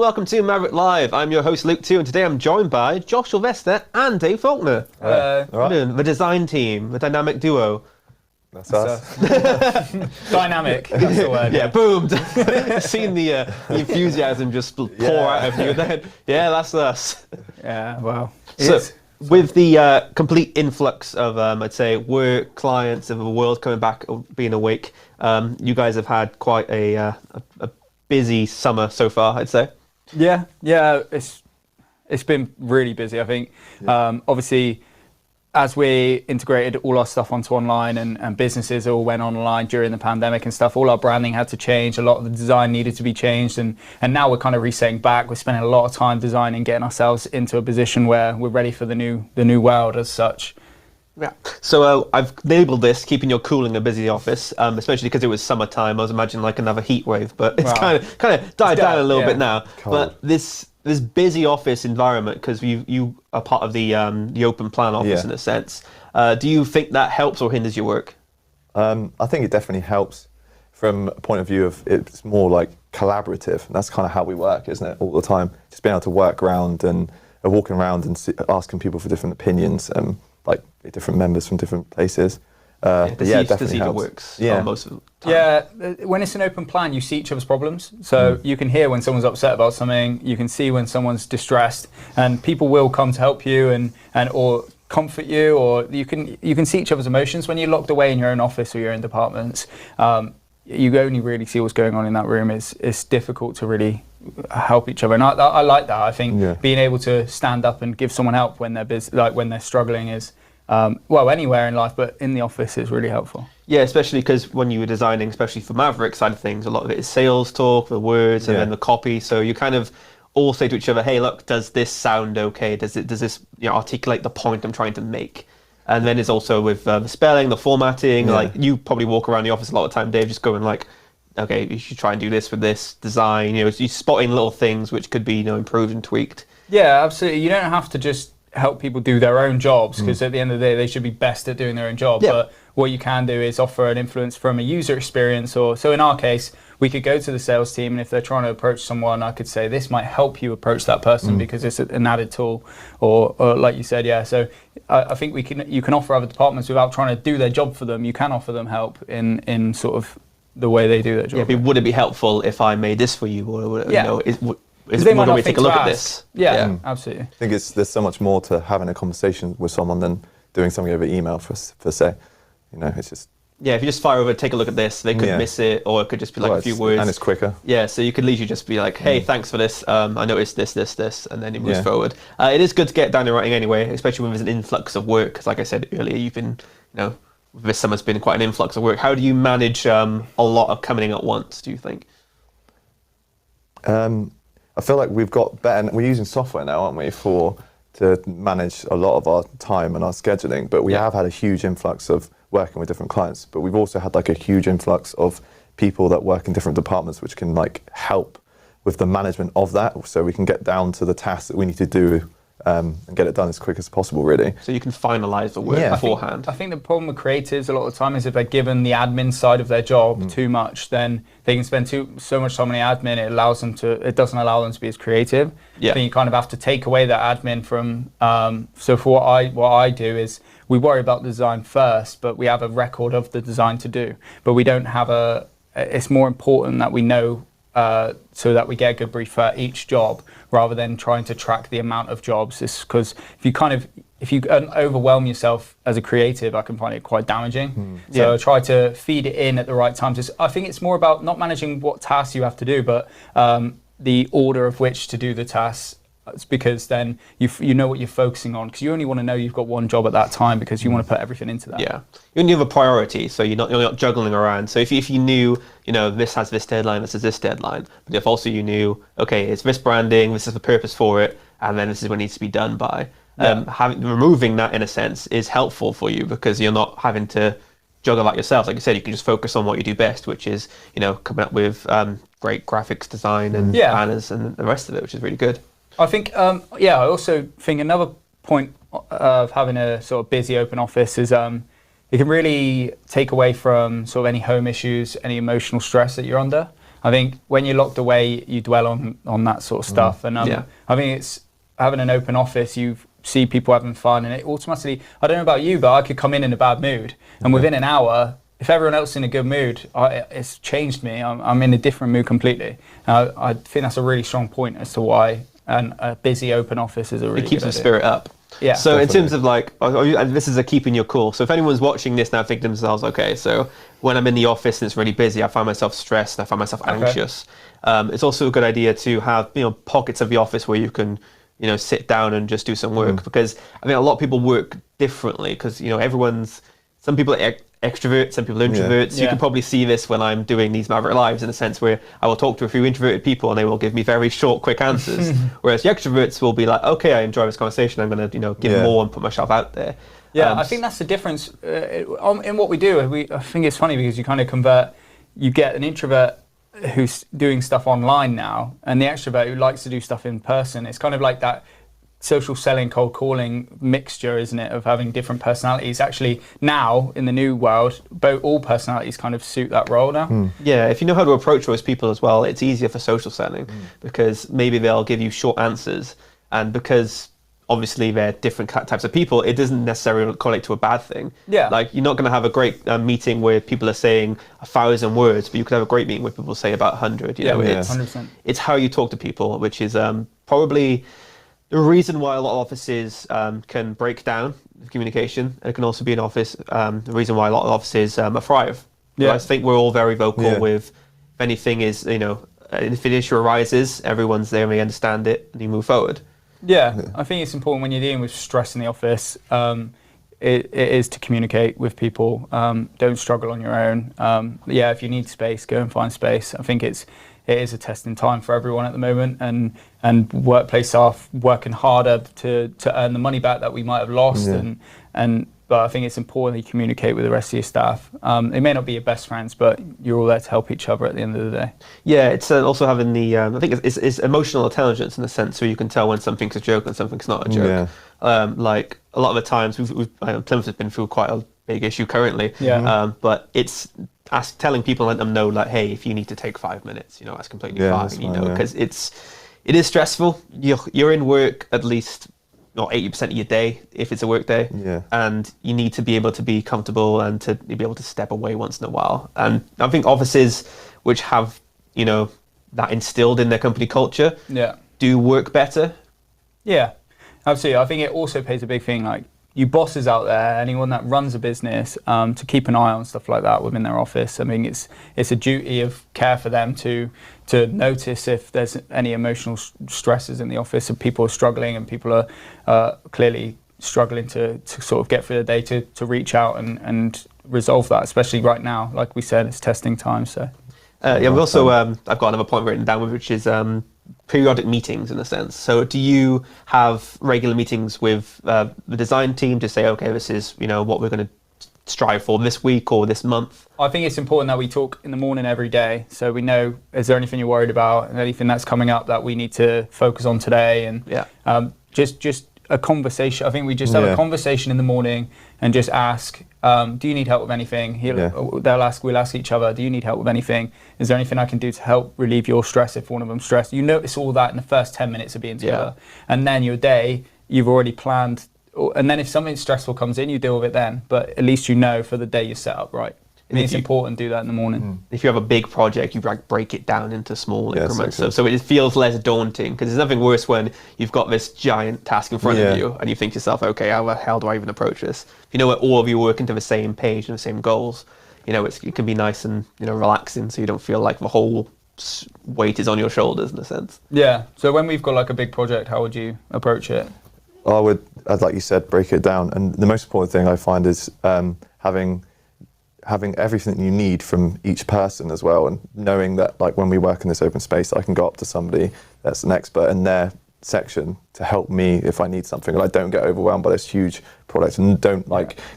welcome to Maverick Live. I'm your host Luke 2, and today I'm joined by Josh Sylvester and Dave Faulkner. Hello. All right. The design team, the dynamic duo. That's us. Dynamic, that's the word. Yeah, boom. Seen the enthusiasm just pour out of you then. Yeah, that's us. Yeah, well. So, with the complete influx of, I'd say, work, clients, of the world coming back, being awake, you guys have had quite a busy summer so far, I'd say. Yeah, it's been really busy, I think. Obviously, as we integrated all our stuff onto online and businesses all went online during the pandemic and stuff, all our branding had to change, a lot of the design needed to be changed, and now we're kind of resetting back. We're spending a lot of time designing, getting ourselves into a position where we're ready for the new world as such. Yeah. So I've labelled this "keeping your cool in a busy office," especially because it was summertime. I was imagining like another heat wave, but it's kind of died down a little bit now. Cold. But this busy office environment, because you are part of the open plan office in a sense. Do you think that helps or hinders your work? I think it definitely helps from a point of view of it's more like collaborative. And that's kind of how we work, isn't it? All the time, just being able to work around and walking around and asking people for different opinions. Like different members from different places. It definitely helps. Works most of the time. Yeah, when it's an open plan, you see each other's problems. So you can hear when someone's upset about something, you can see when someone's distressed, and people will come to help you and or comfort you, or you can see each other's emotions. When you're locked away in your own office or your own departments, you only really see what's going on in that room. It's difficult to really help each other, and I like that. I think being able to stand up and give someone help when they're busy, like when they're struggling, is anywhere in life, but in the office is really helpful. Yeah, especially because when you were designing, especially for Maverick side of things, a lot of it is sales talk, the words, and then the copy. So you kind of all say to each other, "Hey, look, does this sound okay? Does this articulate the point I'm trying to make?" And then it's also with the spelling, the formatting. Like you probably walk around the office a lot of the time, Dave, just going like, "Okay, you should try and do this with this design." You're spotting little things which could be improved and tweaked. Yeah, absolutely. You don't have to just help people do their own jobs, because at the end of the day they should be best at doing their own job. But what you can do is offer an influence from a user experience, or so in our case we could go to the sales team, and if they're trying to approach someone, I could say this might help you approach that person because it's an added tool, or like you said, so I think you can offer other departments without trying to do their job for them. You can offer them help in sort of the way they do their job. Yeah, but would it be helpful if I made this for you, or they might not take a look at this? Yeah, absolutely. I think there's so much more to having a conversation with someone than doing something over email for say. It's just if you just fire over, take a look at this, they could miss it, or it could just be like a few words, and it's quicker. Yeah, so you could literally just be like, "Hey, thanks for this. I noticed this," and then it moves forward. It is good to get down to writing anyway, especially when there's an influx of work. Because like I said earlier, you've been, this summer's been quite an influx of work. How do you manage a lot of coming in at once, do you think? I feel like we've got better. We're using software now, aren't we, to manage a lot of our time and our scheduling. But we have had a huge influx of working with different clients. But we've also had like a huge influx of people that work in different departments, which can like help with the management of that, so we can get down to the tasks that we need to do and get it done as quick as possible, really. So you can finalise the work beforehand. I think the problem with creatives a lot of the time is if they're given the admin side of their job too much, then they can spend so much time on the admin. It doesn't allow them to be as creative. Yeah. Then you kind of have to take away that admin from. So for what I do is we worry about the design first, but we have a record of the design to do. But we don't have it's more important that we know. So that we get a good brief for each job, rather than trying to track the amount of jobs. It's because if you overwhelm yourself as a creative, I can find it quite damaging. So try to feed it in at the right times. I think it's more about not managing what tasks you have to do, but the order of which to do the tasks. It's because then you know what you're focusing on, because you only want to know you've got one job at that time, because you want to put everything into that. Yeah, you only have a priority, so you're not juggling around. So if you knew, this has this deadline, this is this deadline, but if also you knew, okay, it's this branding, this is the purpose for it, and then this is what needs to be done by. Removing that in a sense is helpful for you, because you're not having to juggle that yourself. Like you said, you can just focus on what you do best, which is coming up with great graphics design and banners and the rest of it, which is really good. I think, I also think another point of having a sort of busy open office is it can really take away from sort of any home issues, any emotional stress that you're under. I think when you're locked away, you dwell on that sort of stuff. And Yeah. I think it's having an open office, you see people having fun, and it automatically, I don't know about you, but I could come in a bad mood, and within an hour, if everyone else is in a good mood, it's changed me. I'm in a different mood completely. I think that's a really strong point as to why a busy open office is a really It keeps good the idea. spirit up. Yeah, So definitely. in terms of like, and this is a keeping your cool. So if anyone's watching this now, think to themselves, okay, so when I'm in the office and it's really busy, I find myself stressed and I find myself anxious. It's also a good idea to have, pockets of the office where you can, sit down and just do some work, because I think a lot of people work differently, because some people are extroverts, some people are introverts. You Yeah. can probably see this when I'm doing these Maverick Lives, in a sense where I will talk to a few introverted people and they will give me very short, quick answers. Whereas the extroverts will be like, okay, I enjoy this conversation, I'm going to, give Yeah. more and put myself out there. Yeah, I think that's the difference in what we do. I think it's funny because you get an introvert who's doing stuff online now, and the extrovert who likes to do stuff in person. It's kind of like that social selling, cold calling mixture, isn't it, of having different personalities. Actually, now in the new world, all personalities kind of suit that role now. Yeah, if you know how to approach those people as well, it's easier for social selling, because maybe they'll give you short answers, and because obviously they're different types of people, it doesn't necessarily correlate to a bad thing. Yeah. Like, you're not going to have a great meeting where people are saying 1,000 words, but you could have a great meeting where people say about 100. Yeah, It's 100%. It's how you talk to people, which is probably the reason why a lot of offices can break down communication. It can also be an office, the reason why a lot of offices thrive. Yeah. I think we're all very vocal Yeah. with, if anything is, if an issue arises, everyone's there and they understand it, and you move forward. Yeah, I think it's important when you're dealing with stress in the office. It is to communicate with people. Don't struggle on your own. If you need space, go and find space. I think it is a testing time for everyone at the moment, and workplace staff working harder to earn the money back that we might have lost. Yeah. But I think it's important that you communicate with the rest of your staff. They may not be your best friends, but you're all there to help each other at the end of the day. Yeah, it's also having the, I think it's emotional intelligence, in a sense, so you can tell when something's a joke and something's not a joke. Like, a lot of the times, Plymouth has been through quite a big issue currently, but it's telling people, let them know, like, hey, if you need to take 5 minutes, that's completely That's fine, fine, because it is stressful. You're in work at least, 80% of your day, if it's a work day, and you need to be able to be comfortable and to be able to step away once in a while. And I think offices which have, that instilled in their company culture, do work better. Yeah, absolutely. I think it also plays a big thing, like, you bosses out there, anyone that runs a business, to keep an eye on stuff like that within their office. I mean, it's a duty of care for them to notice if there's any emotional stresses in the office, and people are struggling, and people are clearly struggling to sort of get through the day, to reach out and resolve that, especially right now. Like we said, it's testing time. So we've also, I've got another point written down, which is periodic meetings, in a sense. So do you have regular meetings with the design team to say, okay, this is what we're going to strive for this week or this month? I think it's important that we talk in the morning every day, so we know, is there anything you're worried about, and anything that's coming up that we need to focus on today, and just a conversation. I think we just have a conversation in the morning and just ask, do you need help with anything? We'll ask each other, do you need help with anything? Is there anything I can do to help relieve your stress if one of them's stressed? You notice all that in the first 10 minutes of being together. And then your day, you've already planned. And then if something stressful comes in, you deal with it then. But at least you know for the day you're set up right. I think it's important to do that in the morning. If you have a big project, you break it down into small increments. Exactly. So it feels less daunting, because there's nothing worse when you've got this giant task in front of you and you think to yourself, okay, how the hell do I even approach this? If you know where all of you are working to the same page and the same goals, it can be nice and relaxing, so you don't feel like the whole weight is on your shoulders, in a sense. Yeah. So when we've got like a big project, how would you approach it? I'd like you said, break it down. And the most important thing I find is having everything you need from each person as well, and knowing that, like, when we work in this open space, I can go up to somebody that's an expert in their section to help me if I need something, and I don't get overwhelmed by this huge product, and don't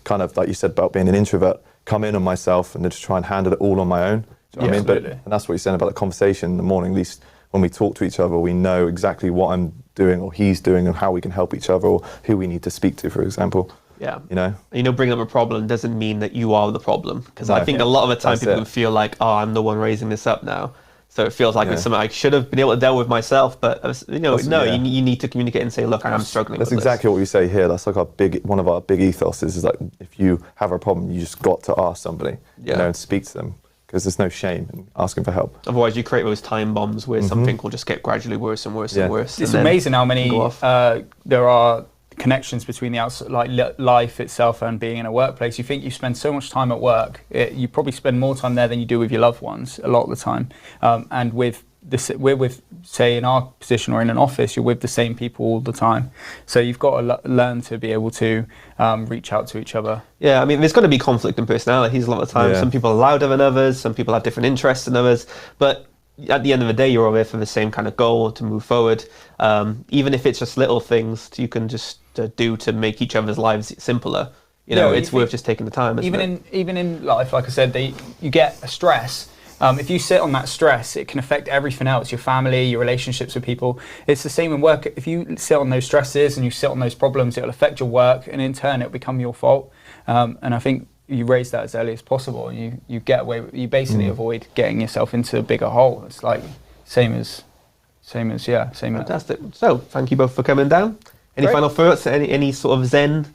kind of, like you said about being an introvert, come in on myself and just try and handle it all on my own. Do you know what I mean? Absolutely. And that's what you're saying about the conversation in the morning. At least when we talk to each other, we know exactly what I'm doing or he's doing, and how we can help each other, or who we need to speak to, for example. Yeah. Bringing up a problem doesn't mean that you are the problem, because I think a lot of the time people can feel like, oh, I'm the one raising this up now. So it feels like it's something I should have been able to deal with myself, but you need to communicate and say, look, I am struggling That's with exactly what we say here. That's like one of our big ethos is like, if you have a problem, you just got to ask somebody, and speak to them, because there's no shame in asking for help. Otherwise, you create those time bombs where something will just get gradually worse and worse and worse. It's amazing how many there are connections between the outside, like life itself and being in a workplace. You think you spend so much time at work, you probably spend more time there than you do with your loved ones a lot of the time. And we're with, say, in our position or in an office, you're with the same people all the time. So you've got to learn to be able to reach out to each other. Yeah, I mean, there's going to be conflict in personalities a lot of the time. Some people are louder than others, some people have different interests than others, but at the end of the day, you're all there for the same kind of goal, to move forward. Even if it's just little things you can just do to make each other's lives simpler. It's worth just taking the time. Even in life, like I said, you get a stress. If you sit on that stress, it can affect everything else, your family, your relationships with people. It's the same in work. If you sit on those stresses and you sit on those problems, it'll affect your work, and in turn, it'll become your fault. And I think you raise that as early as possible, and you get away. You basically avoid getting yourself into a bigger hole. It's like same as. Fantastic. So thank you both for coming down. Any Great. final thoughts? Any sort of Zen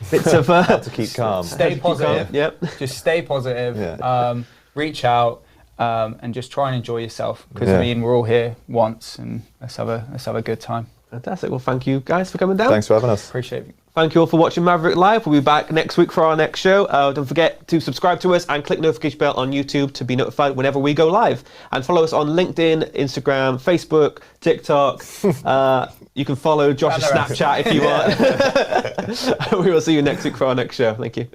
bits of How to keep calm. Stay positive. Yep. Just stay positive. Yeah. Reach out and just try and enjoy yourself, because I mean, we're all here once, and let's have a good time. Fantastic. Well, thank you guys for coming down. Thanks for having us. Appreciate it. Thank you all for watching Maverick Live. We'll be back next week for our next show. Don't forget to subscribe to us and click notification bell on YouTube to be notified whenever we go live. And follow us on LinkedIn, Instagram, Facebook, TikTok. You can follow Josh's Snapchat if you want. We will see you next week for our next show. Thank you.